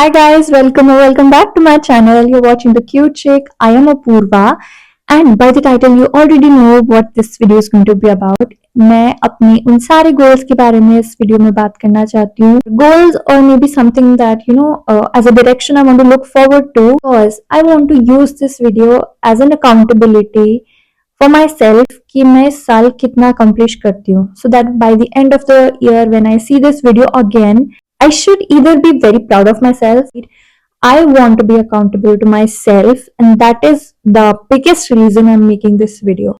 Hi guys, welcome or welcome back to my channel. You're watching the cute chick. I am Apurva and by the title you already know what this video is going to be about. मैं अपने उन सारे goals के बारे में इस video में बात करना चाहती हूँ. Goals or maybe something that as a direction I want to look forward to because I want to use this video as an accountability for myself कि मैं इस साल कितना accomplish करती हूँ. So that by the end of the year when I see this video again I should either be very proud of myself. I want to be accountable to myself, and that is the biggest reason I'm making this video.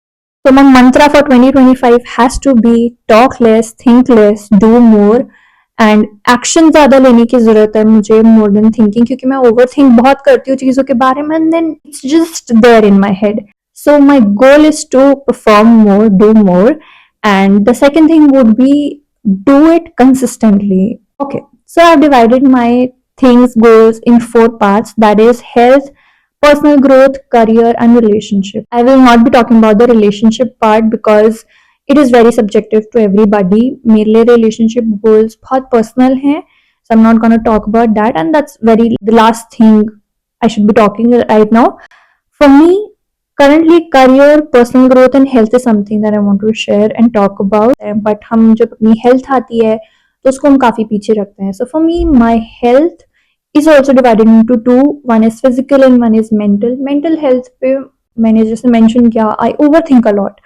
So, my mantra for 2025 has to be talk less, think less, do more, and action ज़्यादा लेने की ज़रूरत है मुझे more than thinking क्योंकि मैं overthink बहुत करती हूँ चीज़ों के बारे में and then it's just there in my head. So, my goal is to perform more, do more, and the second thing would be do it consistently. Okay, so I've divided my things, goals in 4 parts, that is health, personal growth, career, and relationship. I will not be talking about the relationship part because it is very subjective to everybody. मेरे लिए relationship goals बहुत personal हैं, so I'm not gonna talk about that, and that's the last thing I should be talking right now. For me, currently career, personal growth, and health is something that I want to share and talk about. But हम जब अपनी health आती है तो उसको हम काफी पीछे रखते हैं. So for me my health is also divided into two, one is physical and one is mental. Mental health पे मैंने जैसे मेंशन किया, आई ओवर थिंक अलॉट.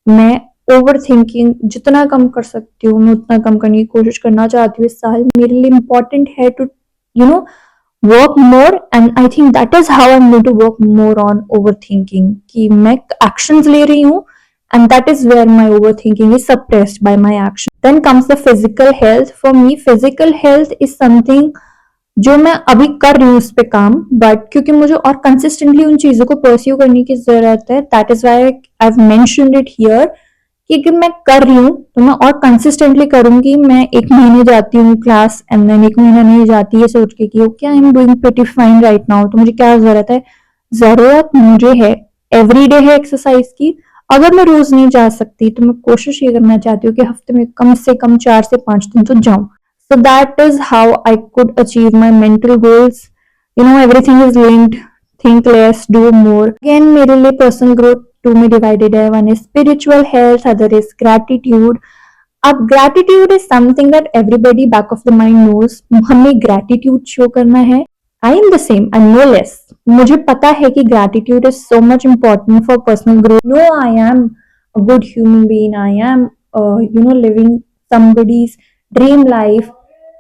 मैं ओवर थिंकिंग जितना कम कर सकती हूँ मैं उतना कम करने की कोशिश करना चाहती हूँ इस साल. मेरे लिए इम्पोर्टेंट है to work more and I think that is how I am going to work more on overthinking कि मैं एक्शंस ले रही हूँ and that is where my overthinking is suppressed by my action. Then comes the physical health. For me physical health is something जो मैं अभी कर रही हूँ उस पे काम, बट क्योंकि मुझे और कंसिस्टेंटली उन चीजों को परस्यू करने की जरूरत है, that is why I have mentioned it here कि मैं कर रही हूँ तो मैं और कंसिस्टेंटली करूंगी. मैं एक महीने जाती हूँ क्लास एंड देन एक महीना नहीं जाती है सोच के कि okay I am doing pretty fine right now, तो मुझे क्या जरूरत है? जरूरत मुझे है एवरीडे है एक्सरसाइज की. अगर मैं रोज नहीं जा सकती तो मैं कोशिश ये करना चाहती हूँ कि हफ्ते में कम से कम 4 से 5 दिन तो जाऊं. So that is how I could achieve my mental goals. Everything is linked. Think less, do more. Again मेरे लिए पर्सनल ग्रोथ 2 में डिवाइडेड है. One is spiritual health, other is gratitude. अब gratitude is something that everybody back of the mind knows. हमें gratitude show करना है. I am the same, I know less. मुझे पता है कि gratitude is so much important for personal growth. No, I am a good human being. I am, living somebody's dream life.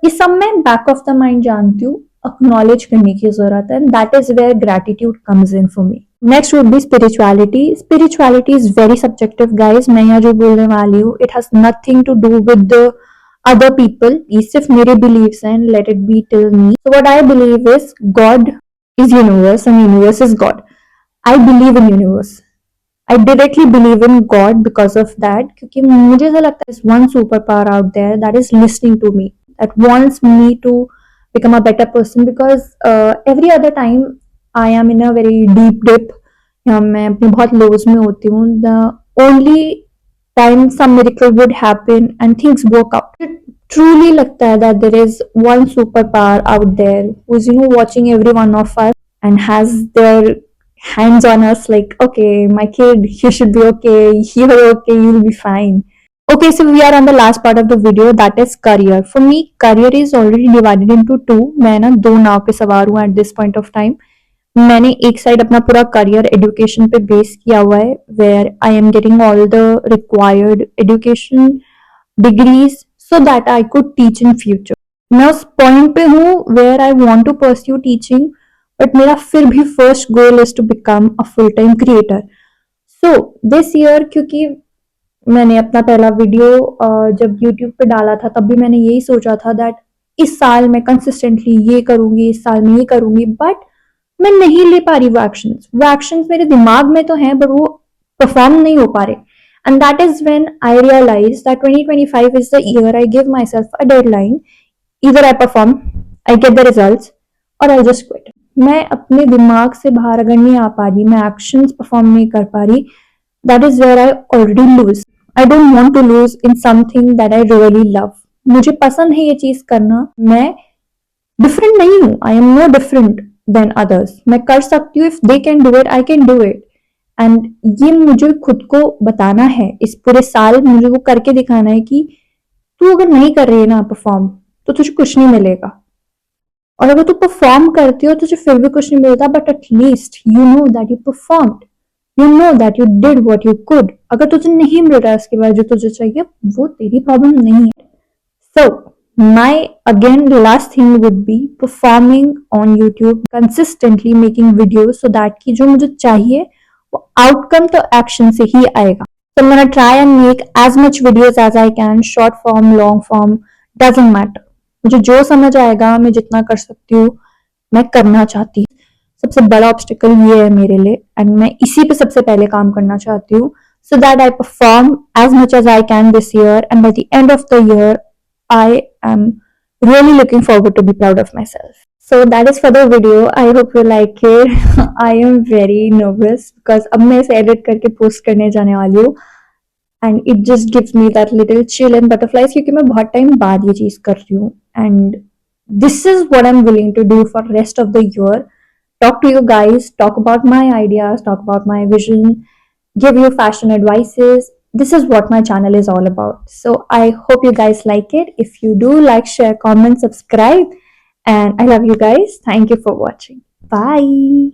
ये सब मैं back of the mind जानती हूँ. Acknowledge करने की जरूरत है. And that is where gratitude comes in for me. Next would be spirituality. Spirituality is very subjective, guys. मैं यहाँ जो बोलने वाली हूँ, it has nothing to do with the other people. ये सिर्फ मेरे beliefs हैं. Let it be till me. So what I believe is God is universe and universe is God. I believe in universe. I directly believe in God because of that. क्योंकि मुझे ऐसा लगता है one superpower out there that is listening to me, that wants me to become a better person because every other time I am in a very deep dip या मैं अपने बहुत lows में होती हूँ, the only time some miracle would happen and things work out. Truly लगता है that there is one superpower out there who's watching every one of us and has their hands on us like, okay, my kid, you should be okay, you're okay, you'll be fine. Okay, so we are on the last part of the video, that is career. For me career is already divided into two. मैं ना 2 नाव पे सवार हूँ at this point of time. मैंने एक side अपना पूरा career education पे बेस किया हुआ है where I am getting all the required education degrees so that I could teach in future. मैं उस पॉइंट पे हूँ where I want to pursue teaching, but मेरा फिर भी first goal is to become a full-time creator. So this year क्योंकि मैंने अपना पहला वीडियो जब YouTube पे डाला था तब भी मैंने यही सोचा था that इस साल मैं consistently ये करूंगी, इस साल मैं ये करूंगी, but मैं नहीं ले पा रही वो एक्शंस मेरे दिमाग में तो हैं but वो परफॉर्म नहीं हो पा रहे. And that is when I realized that 2025 is the year I give myself a deadline. Either I perform, I get the results, or I'll just quit. मैं अपने दिमाग से बाहर अगर नहीं आ पा रही, मैं एक्शंस परफॉर्म नहीं कर पा रही, that is where I already lose. I don't want to lose in something that I really love. मुझे पसंद है ये चीज करना. मैं डिफरेंट नहीं हूँ, I am no different than others. मैं कर सकती हूँ, if they can do it I can do it. And ये मुझे खुद को बताना है, इस पूरे साल मुझे वो करके दिखाना है कि तू अगर नहीं कर रही है ना परफॉर्म, तो तुझे कुछ नहीं मिलेगा। और अगर तू परफॉर्म करती हो तुझे फिर भी कुछ नहीं मिलता, but at least you know that you performed, you know that you did what you could. अगर तुझे नहीं मिल रहा है उसके बाद जो तुझे चाहिए, वो तेरी प्रॉब्लम नहीं है। So, my again last thing would be performing on YouTube, consistently making videos so that कि जो मुझे चाहिए वो outcome तो action से ही आएगा। So I'm gonna try and make as much videos as I can, short form, long form, doesn't matter. मुझे जो समझ आएगा, मैं जितना कर सकती हूँ मैं करना चाहती हूँ। सबसे बड़ा ऑब्स्टिकल ये है मेरे लिए, एंड मैं इसी पे सबसे पहले काम करना चाहती हूँ, so that I perform as much as I can this year, and by the end of the year I am really looking forward to be proud of myself. So that is for the video. I hope you like it. I am very nervous because अब मैं इसे edit करके post करने जाने वाली हूँ, and it just gives me that little chill and butterflies क्योंकि मैं बहुत टाइम बाद ये चीज कर रही हूँ, and this is what I'm willing to do for rest of the year. Talk to you guys, talk about my ideas, talk about my vision, give you fashion advices. This is what my channel is all about. So I hope you guys like it. If you do, like, share, comment, subscribe, and I love you guys. Thank you for watching. Bye.